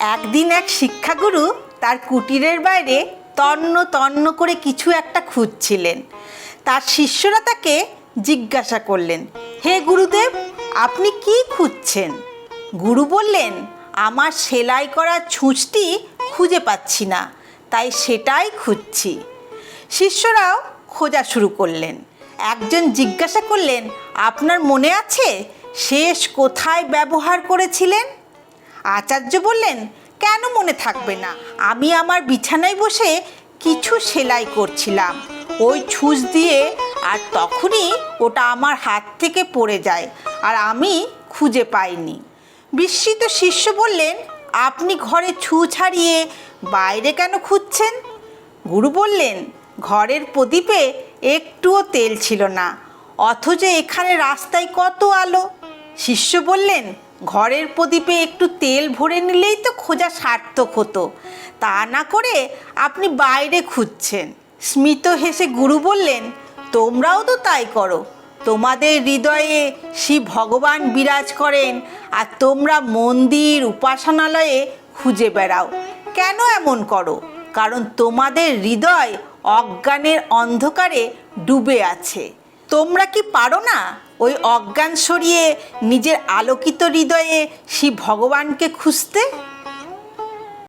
একদিন এক শিক্ষাগুরু তার কুটিরের বাইরে তন্ন তন্ন করে কিছু একটা খুঁজছিলেন। তার শিষ্যরা তাকে জিজ্ঞাসা করলেন, হে গুরুদেব, আপনি কি খুঁজছেন? গুরু বললেন, আমার সেলাই করা ছুঁচটি খুঁজে পাচ্ছি না, তাই সেটাই খুঁজছি। শিষ্যরাও খোঁজা শুরু করলেন। একজন জিজ্ঞাসা করলেন, আপনার মনে আছে শেষ কোথায় ব্যবহার করেছিলেন? আচার্য বললেন, কেন মনে থাকবে না, আমি আমার বিছানায় বসে কিছু সেলাই করছিলাম ওই ছুঁচ দিয়ে, আর তখনই ওটা আমার হাত থেকে পড়ে যায় আর আমি খুঁজে পাইনি। বিস্মিত শিষ্য বললেন, আপনি ঘরে ছুঁচ হারিয়ে বাইরে কেন খুঁজছেন? গুরু বললেন, ঘরের প্রদীপে একটুও তেল ছিল না, অথচ এখানে রাস্তায় কত আলো। শিষ্য বললেন, ঘরের প্রদীপে একটু তেল ভরে নিলেই তো খোঁজা সার্থক হতো, তা না করে আপনি বাইরে খুঁজছেন। স্মিত হেসে গুরু বললেন, তোমরাও তো তাই করো, তোমাদের হৃদয়ে শিব ভগবান বিরাজ করেন আর তোমরা মন্দির উপাসনালয়ে খুঁজে বেড়াও। কেন এমন করো? কারণ তোমাদের হৃদয় অজ্ঞানের অন্ধকারে ডুবে আছে। তোমরা কি পারো না ওই অজ্ঞান সরিয়ে নিজের আলোকিত হৃদয়ে শিব ভগবানকে খুঁজতে?